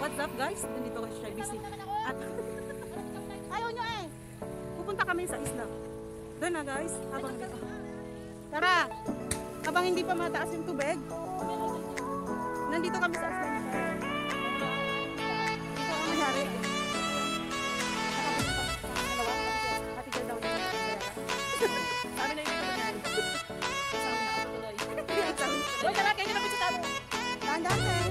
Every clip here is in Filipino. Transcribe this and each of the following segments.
What's up guys? Nandito kasi siya busy. At ayaw nyo eh. Pupunta kami sa isla. Doon na guys. Habang dito. Tara! Habang hindi pa mataas yung tubig. Nandito kami sa isla. Ito ang nangyari. Nakapunta daw yung sabi na yung ito nangyari. Sabi na kapatuloy. Uy, tara! Kayo na po sa tabo. Dahan-dahan eh.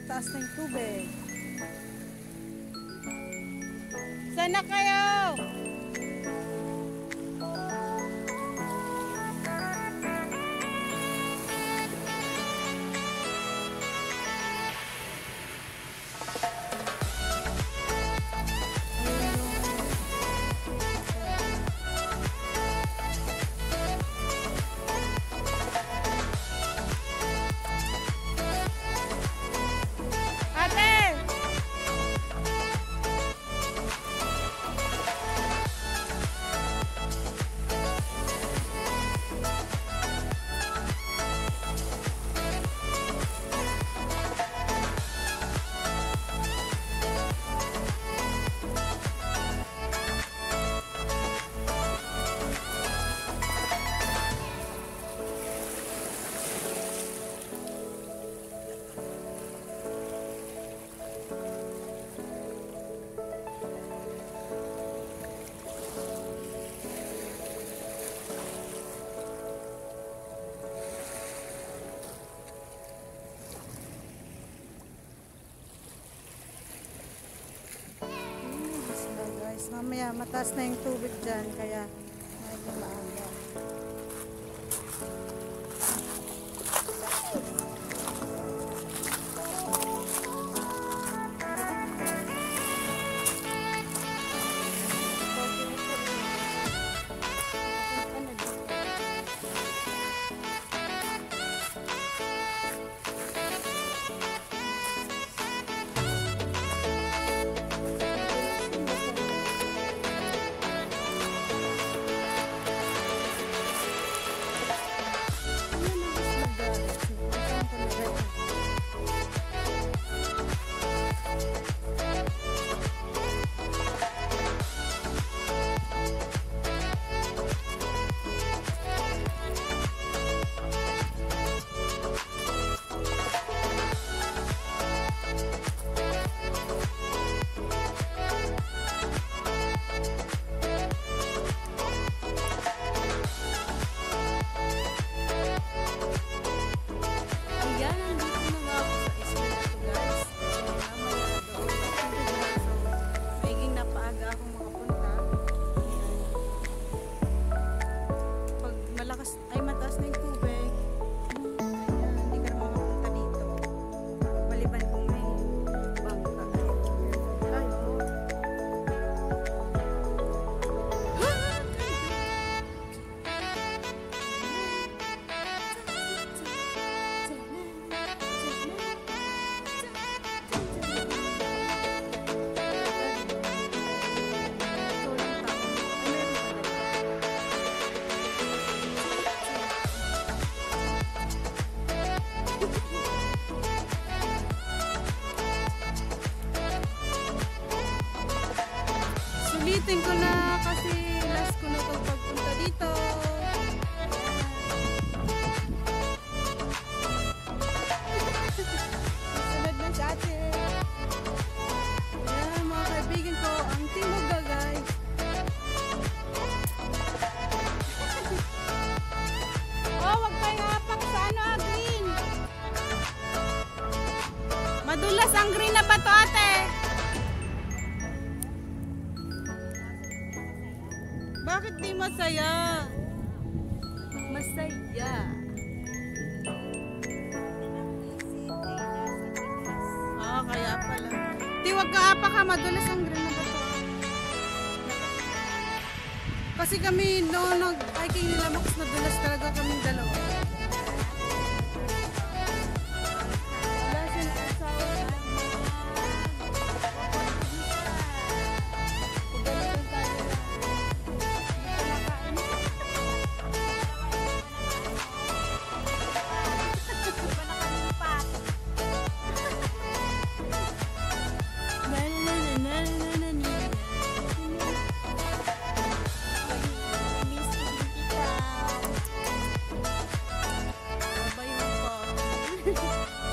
Mataas na yung tubig. Sana kayo? Mamaya mataas na yung tubig dyan kaya medyo maaga. uulitin ko na kasi last ko na itong pagpunta dito. Sunod na sa atin. Ayan mga kaibigan ko, ang Timog guys. Oh, wag kayo hapak sa ano, green. Madulas ang green na bato ate. Bakit di masaya? Masaya. Ah, kaya pala. Di wag ka apa ka, madulas ang green na bato. Kasi kami noong nag-hiking nila Max, nadulas talaga kami dalawa. Wala silang asawa.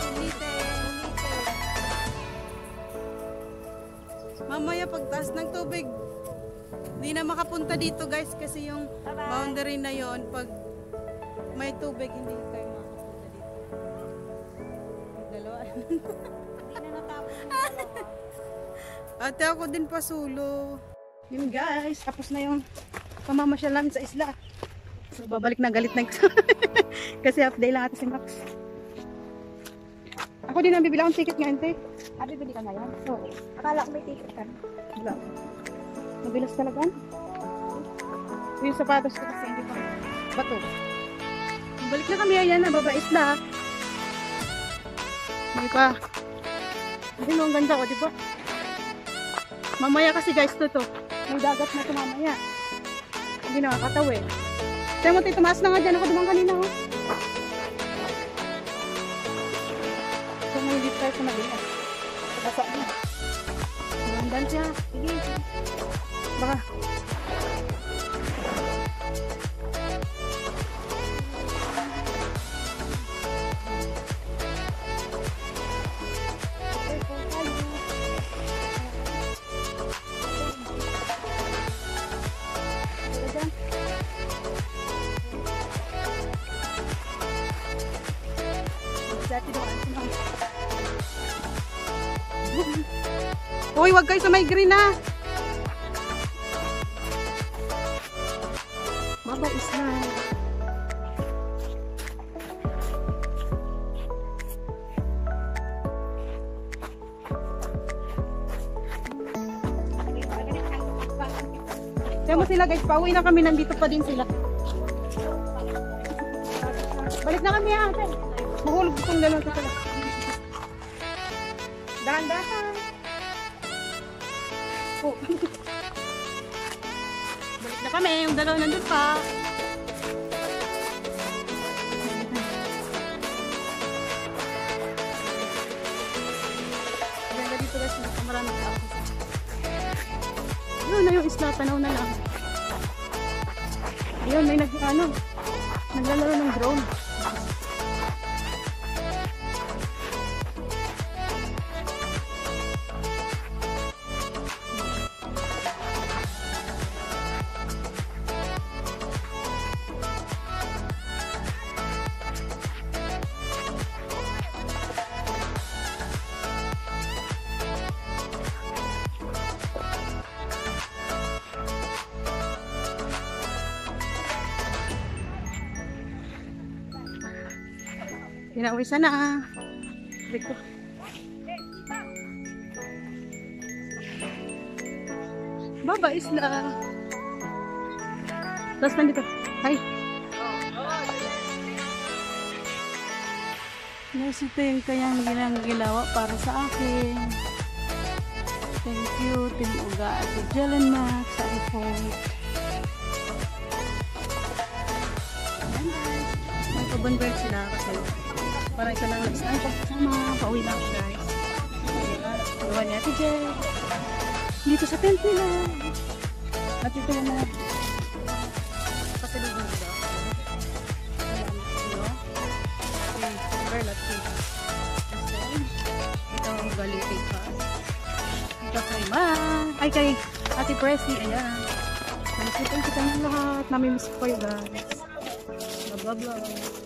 Pagalitan tayo lang. Mamaya pagtaas ng tubig, di na makapunta dito guys kasi yung boundary na yon, pag may tubig hindi tayo makapunta dito. Dalawa. Hindi na natapos yung dalawa. Ate ako din pasulo. Yun guys, tapos na yung pamamasyal namin sa isla. So babalik na, galit na kasi half day lang ate si Max. Ako din ang bibili akong ticket ngayon, te. Bibili ka ngayon? Oo. Akala ko may ticket ka. Wala. Mabilas talaga. Yung sapatos ko kasi hindi pa. Bato. Balik na kami, ayan na, baba isla. Hindi pa. Hindi mo, ang ganda ko, di ba? Mamaya kasi guys, to. May dagat na ito mamaya. Hindi nakakataw eh. Kaya mo, tayo tumaas na nga dyan. Ako dumang kanina, oh. So, may lift tayo sa Madina. Basa na. Magandang siya. Sige. Baka. Uy, wag kayo sa may green na. Baba is na. Kaya mo sila guys, pauwi na kami, nandito pa din sila. Balik na kami ha. Mahulog itong dalawa sa pala. Dahan-dahan. Oh. Balik na kami, yung dalawa nandun pa. Ganda dito guys, maraming tao. Yun na yung isla, tanaw na lang. Ayun, may naglalaro ng drone. Pinauwi sana. Riko. Baba isla. Tapos nandito. Hi. Guys, ito yung kanyang ginawa para sa akin. Thank you, Team Uga at Jelen Max sa effort. Ayan guys. May kabunbird sila kasi para ito lang next time pagsama. Pauwi lang guys. Iwan ni Ate Jel. Dito sa tent nila. At ito yung mga kasalubong nila. Ito ang galing kay Pa. Ito kay Ma. Ay, kay Ate Presley. Ayan. Nakikita kita ng lahat. Namimiss ko kayo, guys. Blah, blah, blah.